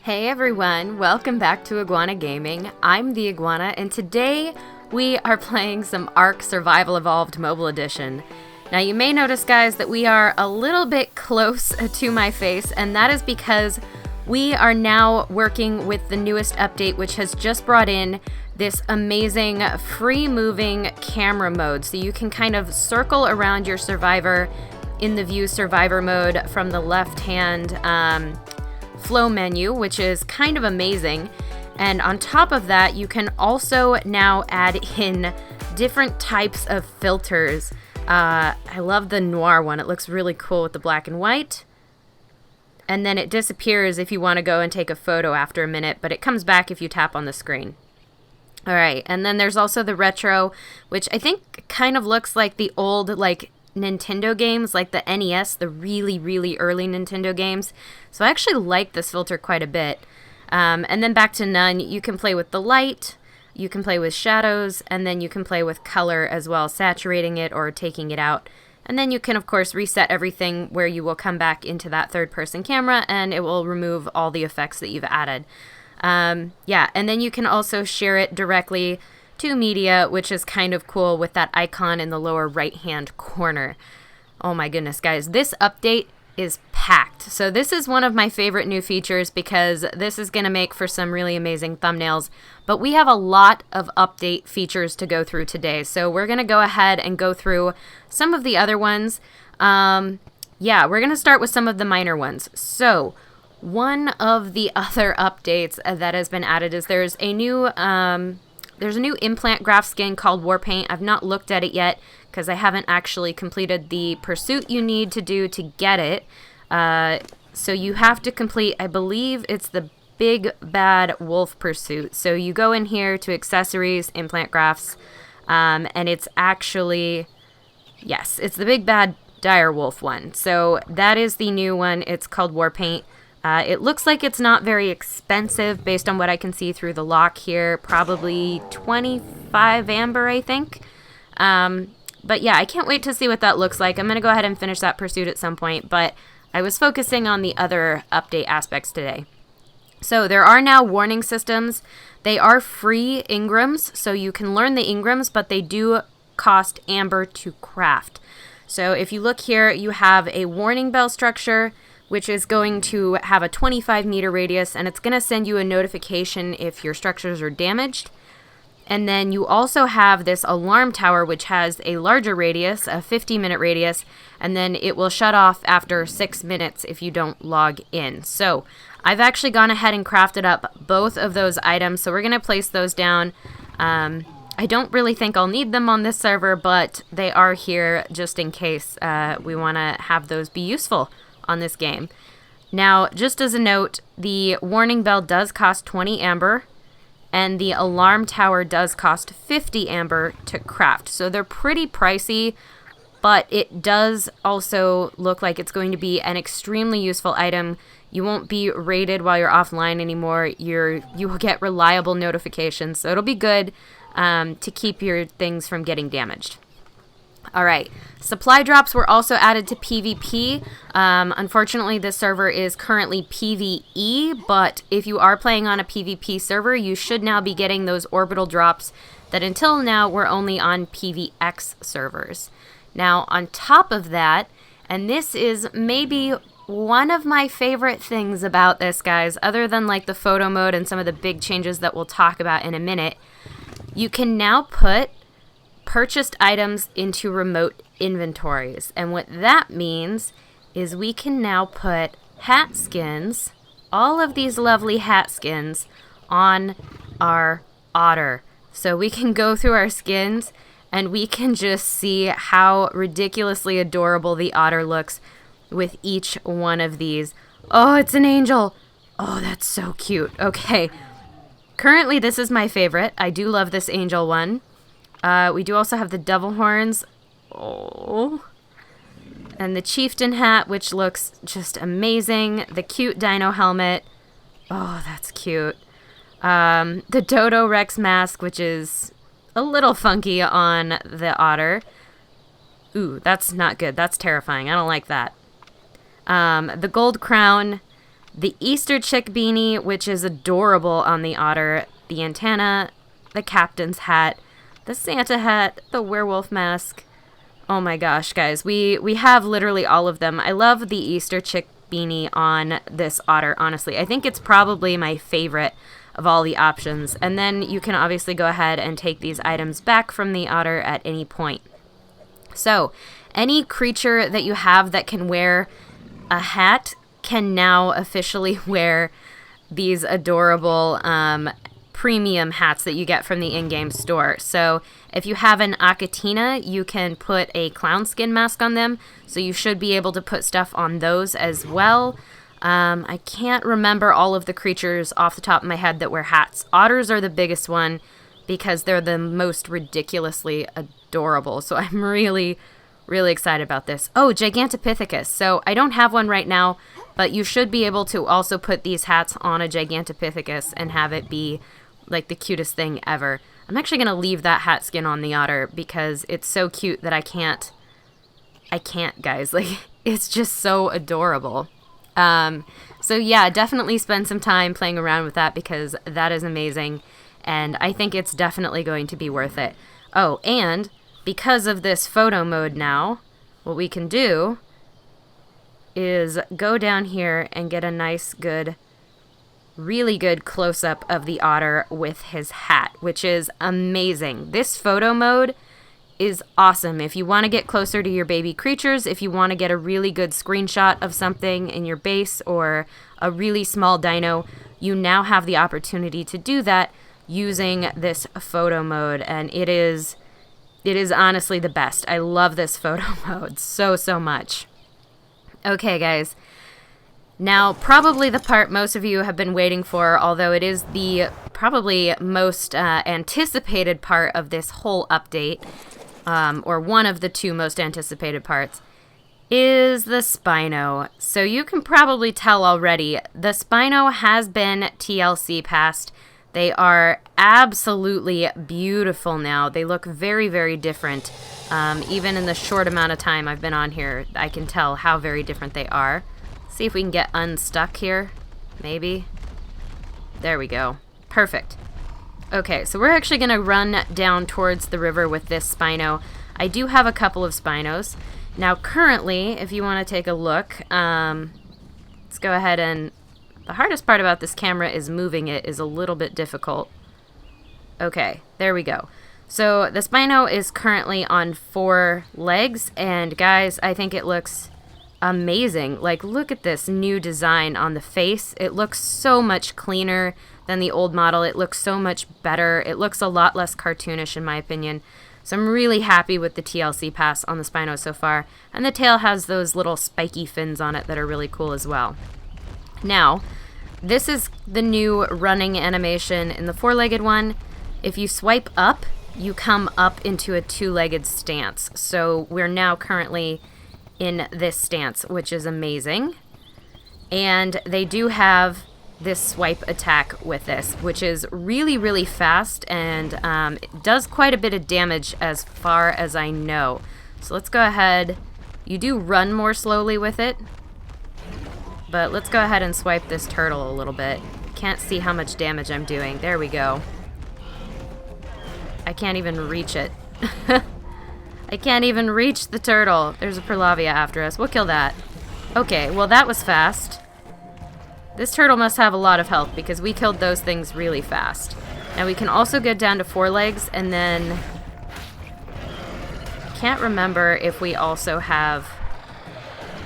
Hey everyone, welcome back to Iguana Gaming. I'm the Iguana, and today we are playing some ARK Survival Evolved Mobile Edition. Now you may notice, guys, that we are a little bit close to my face, and that is because we are now working with the newest update, which has just brought in this amazing free-moving camera mode. So you can kind of circle around your survivor in the View Survivor mode from the left-hand flow menu, which is kind of amazing. And on top of that, you can also now add in different types of filters. I love the noir one. It looks really cool with the black and white. And then it disappears if you want to go and take a photo after a minute, but it comes back if you tap on the screen. All right, and then there's also the retro, which I think kind of looks like the old, like, Nintendo games, like the NES, the really, really early Nintendo games. So I actually like this filter quite a bit. And then back to none, you can play with the light, you can play with shadows, and then you can play with color as well, saturating it or taking it out. And then you can, of course, reset everything where you will come back into that third-person camera, and it will remove all the effects that you've added. Yeah, and then you can also share it directly to media, which is kind of cool with that icon in the lower right-hand corner. Oh my goodness, guys, this update is packed. So this is one of my favorite new features because this is going to make for some really amazing thumbnails. But we have a lot of update features to go through today. So we're going to go ahead and go through some of the other ones. Yeah, we're going to start with some of the minor ones. So one of the other updates that has been added is there's a new implant graph skin called Warpaint. I've not looked at it yet because I haven't actually completed the pursuit you need to do to get it. So you have to complete, I believe it's the Big Bad Wolf pursuit. So you go in here to accessories, implant graphs, and it's actually, yes, it's the Big Bad Dire Wolf one. So that is the new one. It's called Warpaint. It looks like it's not very expensive based on what I can see through the lock here. Probably 25 amber, I think. But yeah, I can't wait to see what that looks like. I'm going to go ahead and finish that pursuit at some point, but I was focusing on the other update aspects today. So there are now warning systems. They are free engrams, so you can learn the engrams, but they do cost amber to craft. So if you look here, you have a warning bell structure, which is going to have a 25-meter radius, and it's going to send you a notification if your structures are damaged. And then you also have this alarm tower, which has a larger radius, a 50-minute radius, and then it will shut off after 6 minutes if you don't log in. So I've actually gone ahead and crafted up both of those items, so we're going to place those down. I don't really think I'll need them on this server, but they are here just in case we want to have those be useful on this game. Now, just as a note, the warning bell does cost 20 amber, and the alarm tower does cost 50 amber to craft. So they're pretty pricey, but it does also look like it's going to be an extremely useful item. You won't be raided while you're offline anymore. You will get reliable notifications, so it'll be good to keep your things from getting damaged. All right, supply drops were also added to PvP. Unfortunately, this server is currently PvE, but if you are playing on a PvP server, you should now be getting those orbital drops that until now were only on PvX servers. Now, on top of that, and this is maybe one of my favorite things about this, guys, other than like the photo mode and some of the big changes that we'll talk about in a minute, you can now put purchased items into remote inventories. And what that means is we can now put hat skins, all of these lovely hat skins, on our otter. So we can go through our skins and we can just see how ridiculously adorable the otter looks with each one of these. Oh, it's an angel. Oh, that's so cute. Okay. Currently, this is my favorite. I do love this angel one. We do also have the devil horns. Oh. And the chieftain hat, which looks just amazing. The cute dino helmet. Oh, that's cute. The Dodo Rex mask, which is a little funky on the otter. Ooh, that's not good. That's terrifying. I don't like that. The gold crown, the Easter chick beanie, which is adorable on the otter, the antenna, the captain's hat, the Santa hat, the werewolf mask. Oh my gosh, guys, we have literally all of them. I love the Easter chick beanie on this otter, honestly. I think it's probably my favorite of all the options. And then you can obviously go ahead and take these items back from the otter at any point. So, any creature that you have that can wear a hat can now officially wear these adorable premium hats that you get from the in-game store. So if you have an Akatina, you can put a clown skin mask on them, so you should be able to put stuff on those as well. I can't remember all of the creatures off the top of my head that wear hats. Otters are the biggest one because they're the most ridiculously adorable, so I'm really excited about this. Oh, Gigantopithecus. So I don't have one right now, but you should be able to also put these hats on a Gigantopithecus and have it be like the cutest thing ever. I'm actually going to leave that hat skin on the otter because it's so cute that I can't, guys. Like, it's just so adorable. So yeah, definitely spend some time playing around with that because that is amazing. And I think it's definitely going to be worth it. Oh, and because of this photo mode now, what we can do is go down here and get a nice, good, really good close-up of the otter with his hat, which is amazing. This photo mode is awesome. If you want to get closer to your baby creatures, if you want to get a really good screenshot of something in your base or a really small dino, you now have the opportunity to do that using this photo mode, and it is honestly the best. I love this photo mode so much. Okay, guys. Now, probably the part most of you have been waiting for, although it is the probably most anticipated part of this whole update, or one of the two most anticipated parts, is the Spino. So you can probably tell already, the Spino has been TLC passed. They are absolutely beautiful now. They look very different. Even in the short amount of time I've been on here, I can tell how very different they are. See if we can get unstuck here. Maybe. There we go. Perfect. Okay, so we're actually going to run down towards the river with this Spino. I do have a couple of Spinos. Now, currently, if you want to take a look, let's go ahead and... The hardest part about this camera is moving it is a little bit difficult. Okay, there we go. So the Spino is currently on 4 legs, and guys, I think it looks amazing. Like, look at this new design on the face. It looks so much cleaner than the old model. It looks so much better. It looks a lot less cartoonish in my opinion. So I'm really happy with the TLC pass on the Spino so far. And the tail has those little spiky fins on it that are really cool as well. Now, this is the new running animation in the 4-legged one. If you swipe up, you come up into a 2-legged stance. So we're now currently in this stance, which is amazing. And they do have this swipe attack with this, which is really fast and it does quite a bit of damage as far as I know. So let's go ahead. You do run more slowly with it, but let's go ahead and swipe this turtle a little bit. Can't see how much damage I'm doing. There we go. I can't even reach it. I can't even reach the turtle. There's a Perlavia after us. We'll kill that. Okay, well that was fast. This turtle must have a lot of health because we killed those things really fast. Now we can also get down to 4 legs and then... Can't remember if we also have...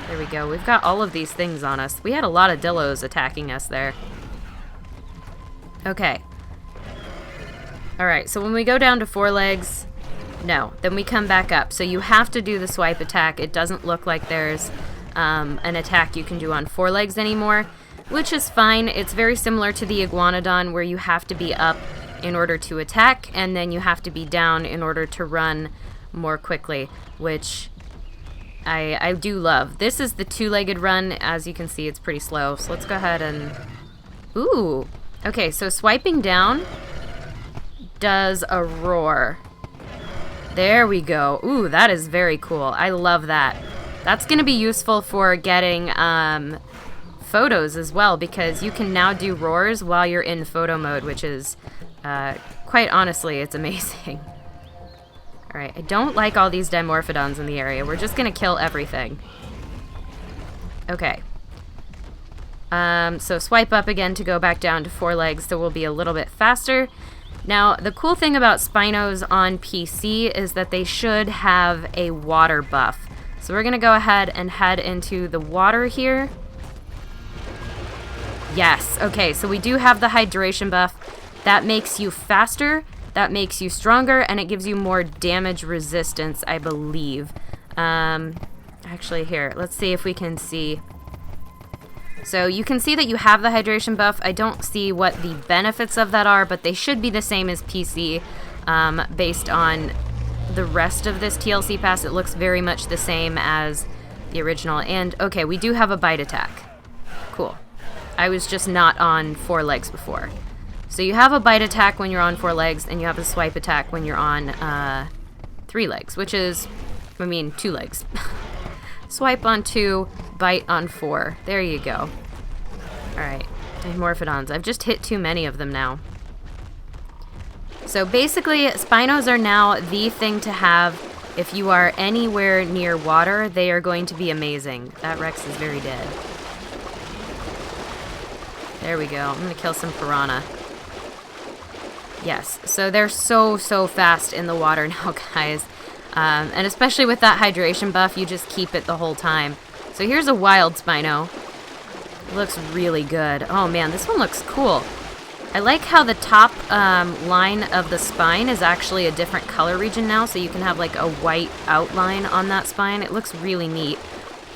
There we go. We've got all of these things on us. We had a lot of Dillos attacking us there. Okay. Alright, so when we go down to 4 legs... No, then we come back up. So you have to do the swipe attack. It doesn't look like there's an attack you can do on 4 legs anymore, which is fine. It's very similar to the Iguanodon where you have to be up in order to attack, and then you have to be down in order to run more quickly, which I do love. This is the 2-legged run. As you can see, it's pretty slow. So let's go ahead and... Ooh! Okay, so swiping down does a roar. There we go. Ooh, that is very cool. I love that. That's going to be useful for getting photos as well, because you can now do roars while you're in photo mode, which is, quite honestly, it's amazing. Alright, I don't like all these Dimorphodons in the area. We're just gonna kill everything. Okay. So swipe up again to go back down to 4 legs, so we'll be a little bit faster. Now, the cool thing about Spinos on PC is that they should have a water buff. So we're gonna go ahead and head into the water here. Yes, okay, so we do have the hydration buff. That makes you faster, that makes you stronger, and it gives you more damage resistance, I believe. Actually, here, let's see if we can see. So you can see that you have the hydration buff. I don't see what the benefits of that are, but they should be the same as PC. Based on the rest of this TLC pass, it looks very much the same as the original. And, okay, we do have a bite attack. Cool. I was just not on 4 legs before. So you have a bite attack when you're on 4 legs, and you have a swipe attack when you're on 3 legs, which is, I mean, 2 legs. Swipe on 2, bite on 4. There you go. Alright, Dimorphodons. I've just hit too many of them now. So basically, Spinos are now the thing to have if you are anywhere near water. They are going to be amazing. That Rex is very dead. There we go. I'm going to kill some piranha. Yes, so they're so fast in the water now, guys. And especially with that hydration buff, you just keep it the whole time. So here's a wild Spino. It looks really good. Oh man, this one looks cool. I like how the top line of the spine is actually a different color region now, so you can have like a white outline on that spine. It looks really neat.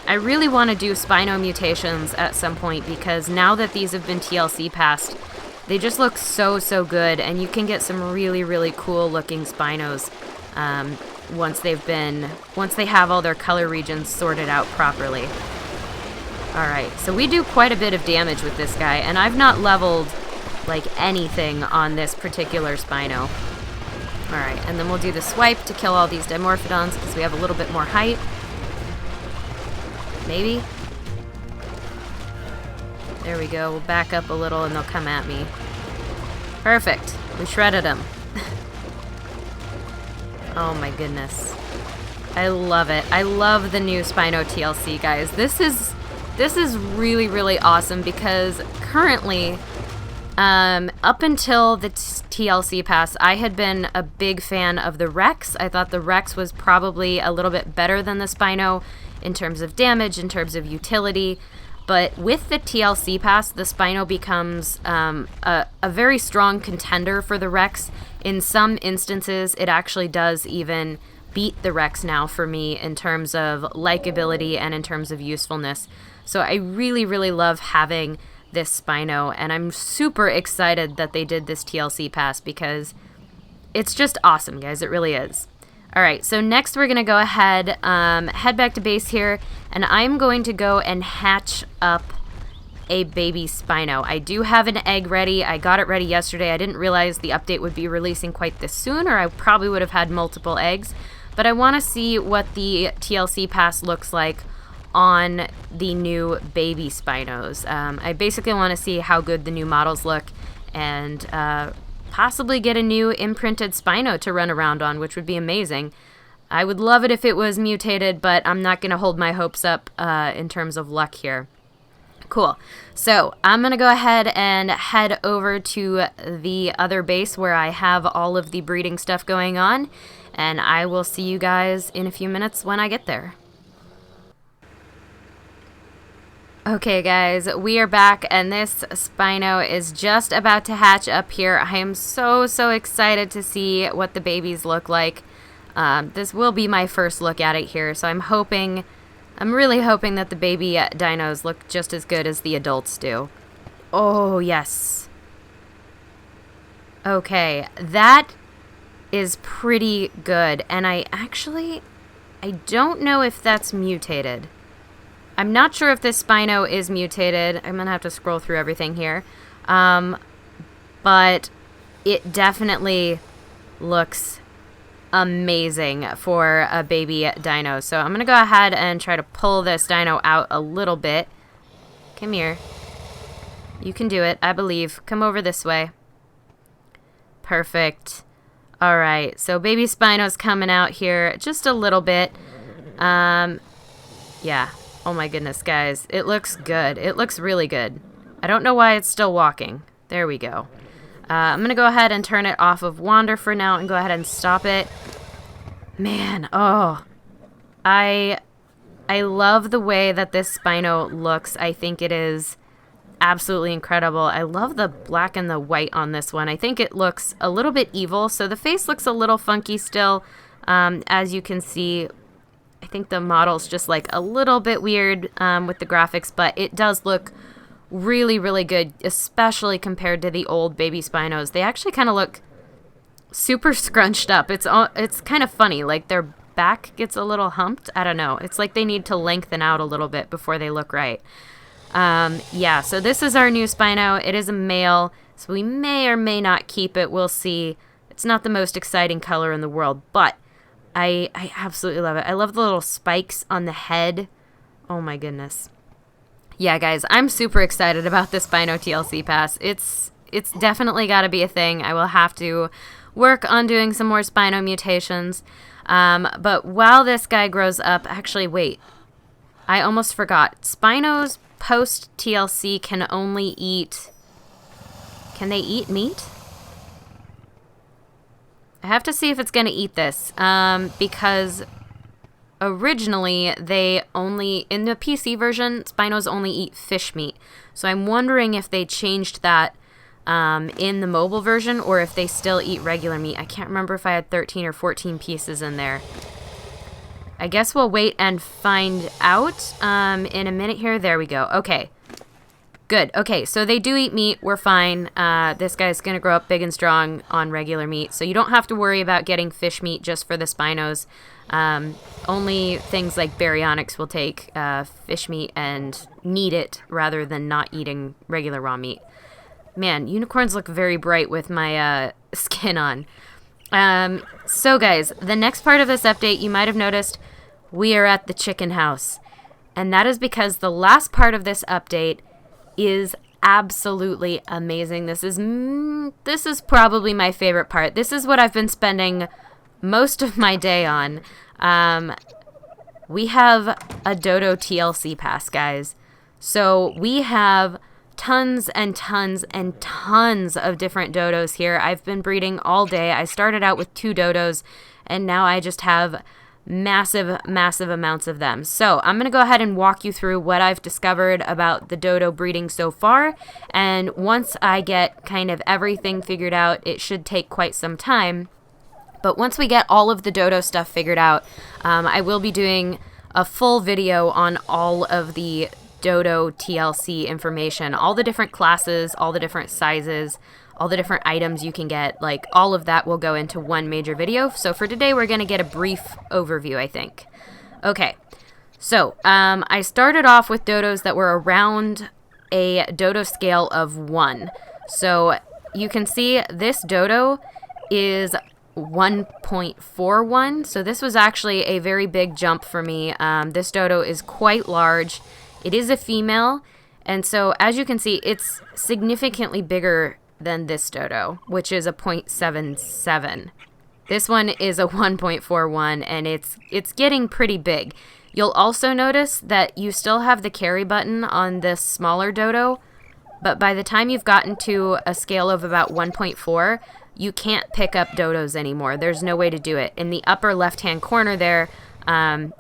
I really want to do Spino mutations at some point, because now that these have been TLC passed, they just look so good, and you can get some really cool looking Spinos once they have all their color regions sorted out properly. Alright, so we do quite a bit of damage with this guy, and I've not leveled like anything on this particular Spino. Alright, and then we'll do the swipe to kill all these Dimorphodons because we have a little bit more height. Maybe? There we go, we'll back up a little and they'll come at me. Perfect, we shredded them. Oh my goodness. I love it. I love the new Spino TLC, guys. This is really awesome, because currently, up until the TLC pass, I had been a big fan of the Rex. I thought the Rex was probably a little bit better than the Spino in terms of damage, in terms of utility. But with the TLC pass, the Spino becomes a very strong contender for the Rex. In some instances, it actually does even beat the Rex now for me in terms of likability and in terms of usefulness. So I really love having this Spino, and I'm super excited that they did this TLC pass, because it's just awesome, guys. It really is. Alright, so next we're going to go ahead, head back to base here, and I'm going to go and hatch up a baby Spino. I do have an egg ready. I got it ready yesterday. I didn't realize the update would be releasing quite this soon, or I probably would have had multiple eggs. But I want to see what the TLC pass looks like on the new baby Spinos. I basically want to see how good the new models look, and possibly get a new imprinted Spino to run around on, which would be amazing. I would love it if it was mutated, but I'm not going to hold my hopes up in terms of luck here. Cool. So I'm going to go ahead and head over to the other base where I have all of the breeding stuff going on, and I will see you guys in a few minutes when I get there. Okay guys, we are back, and this Spino is just about to hatch up here. I am so excited to see what the babies look like. This will be my first look at it here, so I'm really hoping that the baby dinos look just as good as the adults do. Oh yes. Okay, that is pretty good, and I don't know if that's mutated. I'm not sure if this Spino is mutated. I'm going to have to scroll through everything here. But it definitely looks amazing for a baby dino. So I'm going to go ahead and try to pull this dino out a little bit. Come here. You can do it, I believe. Come over this way. Perfect. All right, so baby Spino's coming out here just a little bit. Yeah. Oh my goodness, guys. It looks good. It looks really good. I don't know why it's still walking. There we go. I'm going to go ahead and turn it off of wander for now and go ahead and stop it. Man, oh. I love the way that this Spino looks. I think it is absolutely incredible. I love the black and the white on this one. I think it looks a little bit evil. So the face looks a little funky still. As you can see, I think the model's just like a little bit weird with the graphics, but it does look really, really good, especially compared to the old baby Spinos. They actually kind of look super scrunched up. It's kind of funny. Like their back gets a little humped. I don't know. It's like they need to lengthen out a little bit before they look right. Yeah, so this is our new Spino. It is a male, so we may or may not keep it. We'll see. It's not the most exciting color in the world, but I absolutely love it. I love the little spikes on the head. Oh my goodness. Yeah, guys, I'm super excited about this Spino TLC pass. It's definitely got to be a thing. I will have to work on doing some more Spino mutations. But while this guy grows up, actually, wait. I almost forgot. Spinos post TLC can only eat... Can they eat meat? I have to see if it's going to eat this. Because... originally, they only, in the PC version, Spinos only eat fish meat. So I'm wondering if they changed that in the mobile version or if they still eat regular meat. I can't remember if I had 13 or 14 pieces in there. I guess we'll wait and find out in a minute here. There we go. Okay. Good. Okay, so they do eat meat. We're fine. This guy's going to grow up big and strong on regular meat. So you don't have to worry about getting fish meat just for the Spinos. Only things like baryonyx will take fish meat and knead it rather than not eating regular raw meat. Man, unicorns look very bright with my skin on. So guys, the next part of this update, you might have noticed we are at the chicken house. And that is because the last part of this update is absolutely amazing. This is probably my favorite part. This is what I've been spending most of my day on. We have a Dodo TLC pass, guys. So we have tons and tons and tons of different dodos here. I've been breeding all day. I started out with 2 dodos, and now I just have massive, massive amounts of them. So I'm going to go ahead and walk you through what I've discovered about the dodo breeding so far. And once I get kind of everything figured out, it should take quite some time. But once we get all of the dodo stuff figured out, I will be doing a full video on all of the Dodo TLC information, all the different classes, all the different sizes, all the different items you can get. Like, all of that will go into one major video. So for today, we're going to get a brief overview, I think. Okay, so I started off with dodos that were around a dodo scale of 1. So you can see this dodo is 1.41. So this was actually a very big jump for me. This dodo is quite large. It is a female, and so as you can see, it's significantly bigger than this dodo, which is a 0.77. This one is a 1.41, and it's getting pretty big. You'll also notice that you still have the carry button on this smaller dodo, but by the time you've gotten to a scale of about 1.4, you can't pick up dodos anymore. There's no way to do it. In the upper left-hand corner there,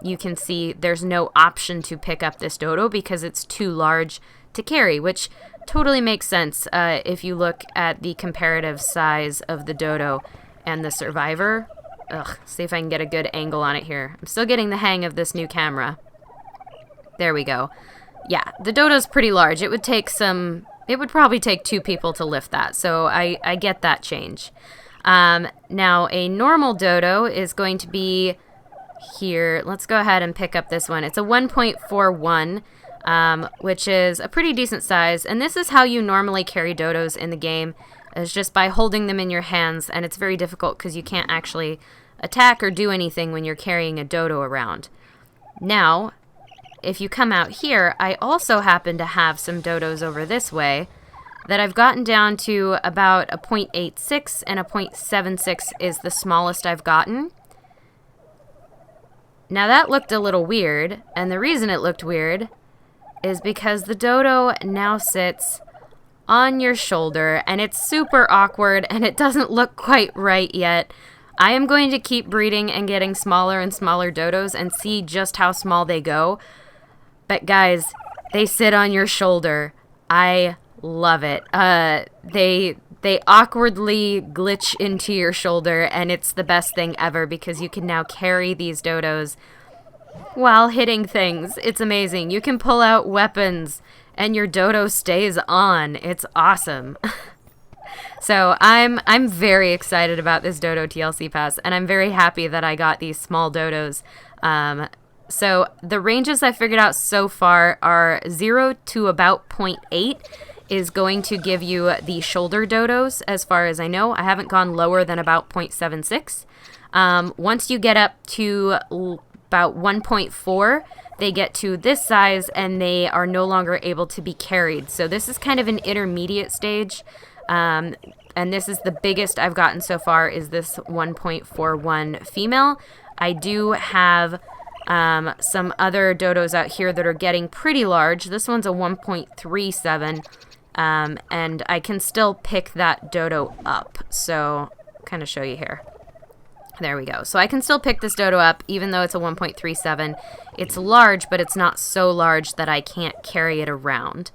you can see there's no option to pick up this dodo because it's too large to carry, which totally makes sense if you look at the comparative size of the dodo and the survivor. Ugh, see if I can get a good angle on it here. I'm still getting the hang of this new camera. There we go. Yeah, the dodo's pretty large. It would probably take 2 people to lift that, so I get that change. Now, a normal dodo is going to be here. Let's go ahead and pick up this one. It's a 1.41, which is a pretty decent size, and this is how you normally carry dodos in the game, is just by holding them in your hands, and it's very difficult because you can't actually attack or do anything when you're carrying a dodo around. Now, if you come out here, I also happen to have some dodos over this way that I've gotten down to about a 0.86, and a 0.76 is the smallest I've gotten. Now that looked a little weird, and the reason it looked weird is because the dodo now sits on your shoulder, and it's super awkward, and it doesn't look quite right yet. I am going to keep breeding and getting smaller and smaller dodos and see just how small they go. But guys, they sit on your shoulder. I love it. They awkwardly glitch into your shoulder, and it's the best thing ever because you can now carry these dodos while hitting things. It's amazing. You can pull out weapons and your dodo stays on. It's awesome. So I'm very excited about this Dodo TLC pass, and I'm very happy that I got these small dodos. So the ranges I figured out so far are 0 to about 0.8 is going to give you the shoulder dodos, as far as I know. I haven't gone lower than about 0.76. Once you get up to about 1.4, they get to this size and they are no longer able to be carried. So this is kind of an intermediate stage. And this is the biggest I've gotten so far, is this 1.41 female. I do have some other dodos out here that are getting pretty large. This one's a 1.37. And I can still pick that dodo up. So, kind of show you here. There we go. So I can still pick this dodo up, even though it's a 1.37. It's large, but it's not so large that I can't carry it around.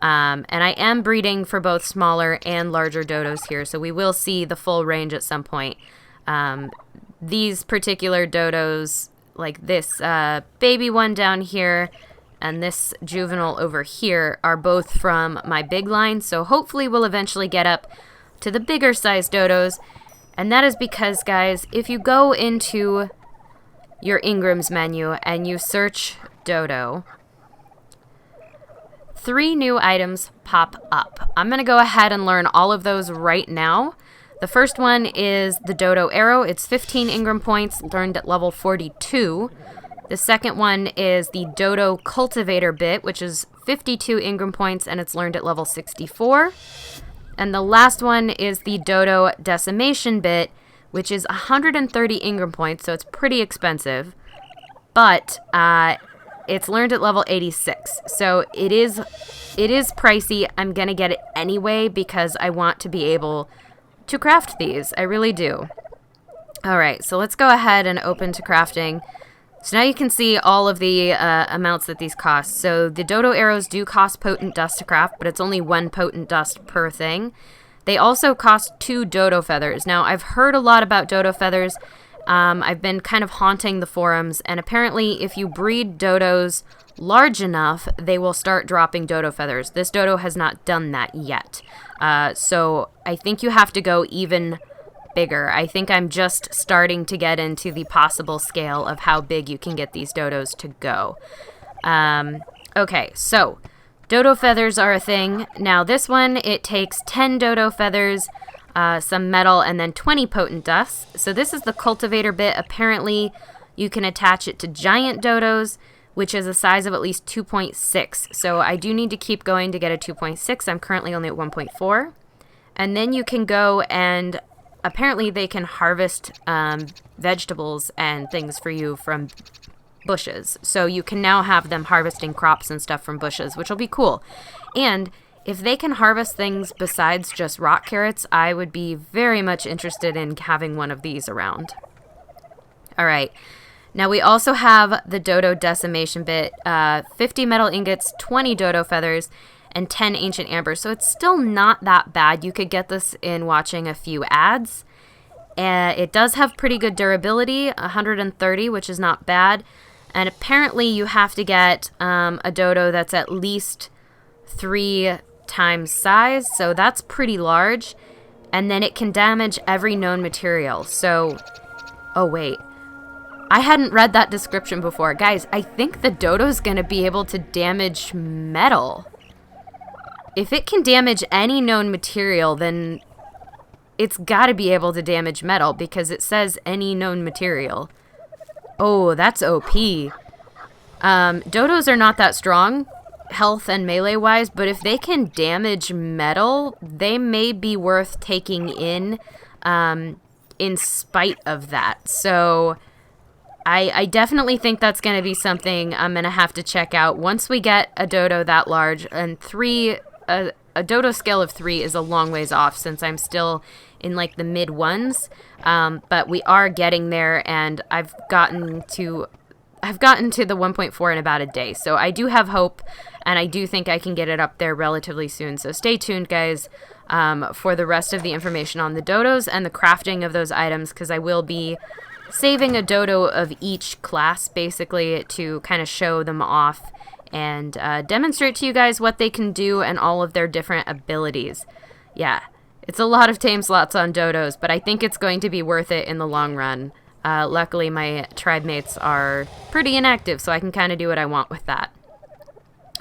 And I am breeding for both smaller and larger dodos here, so we will see the full range at some point. These particular dodos, like this baby one down here, and this juvenile over here, are both from my big line, so hopefully we'll eventually get up to the bigger size dodos. And that is because, guys, if you go into your Ingram's menu and you search dodo, 3 new items pop up. I'm going to go ahead and learn all of those right now. The first one is the dodo arrow. It's 15 Ingram points, learned at level 42. The second one is the dodo cultivator bit, which is 52 Ingram points, and it's learned at level 64. And the last one is the dodo decimation bit, which is 130 Ingram points, so it's pretty expensive. But it's learned at level 86, so it is pricey. I'm going to get it anyway because I want to be able to craft these. I really do. All right, so let's go ahead and open to crafting. So now you can see all of the amounts that these cost. So the dodo arrows do cost potent dust to craft, but it's only 1 potent dust per thing. They also cost 2 dodo feathers. Now, I've heard a lot about dodo feathers. I've been kind of haunting the forums, and apparently if you breed dodos large enough, they will start dropping dodo feathers. This dodo has not done that yet. So I think you have to go even bigger. I think I'm just starting to get into the possible scale of how big you can get these dodos to go. Okay, so dodo feathers are a thing. Now this one, it takes 10 dodo feathers, some metal, and then 20 potent dust. So this is the cultivator bit. Apparently you can attach it to giant dodos, which is a size of at least 2.6. So I do need to keep going to get a 2.6. I'm currently only at 1.4. And then you can go and apparently they can harvest vegetables and things for you from bushes. So you can now have them harvesting crops and stuff from bushes, which will be cool. And if they can harvest things besides just rock carrots, I would be very much interested in having one of these around. All right. Now we also have the dodo decimation bit, 50 metal ingots, 20 dodo feathers, and 10 ancient amber. So it's still not that bad. You could get this in watching a few ads. It does have pretty good durability, 130, which is not bad. And apparently you have to get a dodo that's at least 3 times size. So that's pretty large. And then it can damage every known material. So, oh wait. I hadn't read that description before. Guys, I think the dodo's going to be able to damage metal. If it can damage any known material, then it's got to be able to damage metal because it says any known material. Oh, that's OP. Dodos are not that strong, health and melee wise, but if they can damage metal, they may be worth taking in spite of that. So I definitely think that's going to be something I'm going to have to check out once we get a dodo that large. And a dodo scale of 3 is a long ways off since I'm still in like the mid ones, but we are getting there, and I've gotten to the 1.4 in about a day. So I do have hope, and I do think I can get it up there relatively soon. So stay tuned, guys, for the rest of the information on the dodos and the crafting of those items, because I will be saving a dodo of each class, basically, to kind of show them off and demonstrate to you guys what they can do and all of their different abilities. Yeah, it's a lot of tame slots on dodos, but I think it's going to be worth it in the long run. Luckily, my tribe mates are pretty inactive, so I can kind of do what I want with that.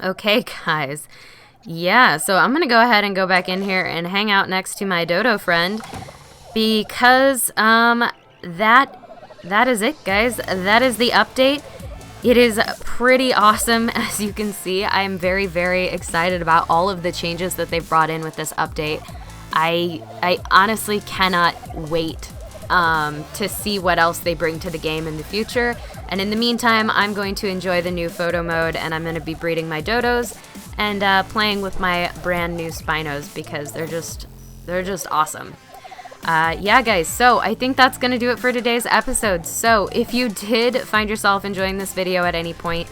Okay, guys. Yeah, so I'm going to go ahead and go back in here and hang out next to my dodo friend, because that is it, guys. That is the update. It is pretty awesome, as you can see. I am very, very excited about all of the changes that they've brought in with this update. I honestly cannot wait to see what else they bring to the game in the future. And in the meantime, I'm going to enjoy the new photo mode, and I'm going to be breeding my dodos and playing with my brand new Spinos, because they're just awesome. Yeah, guys, so I think that's going to do it for today's episode. So if you did find yourself enjoying this video at any point,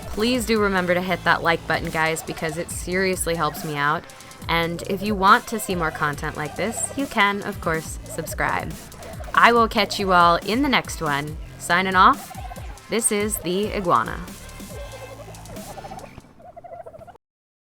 please do remember to hit that like button, guys, because it seriously helps me out. And if you want to see more content like this, you can, of course, subscribe. I will catch you all in the next one. Signing off, this is the Iguana.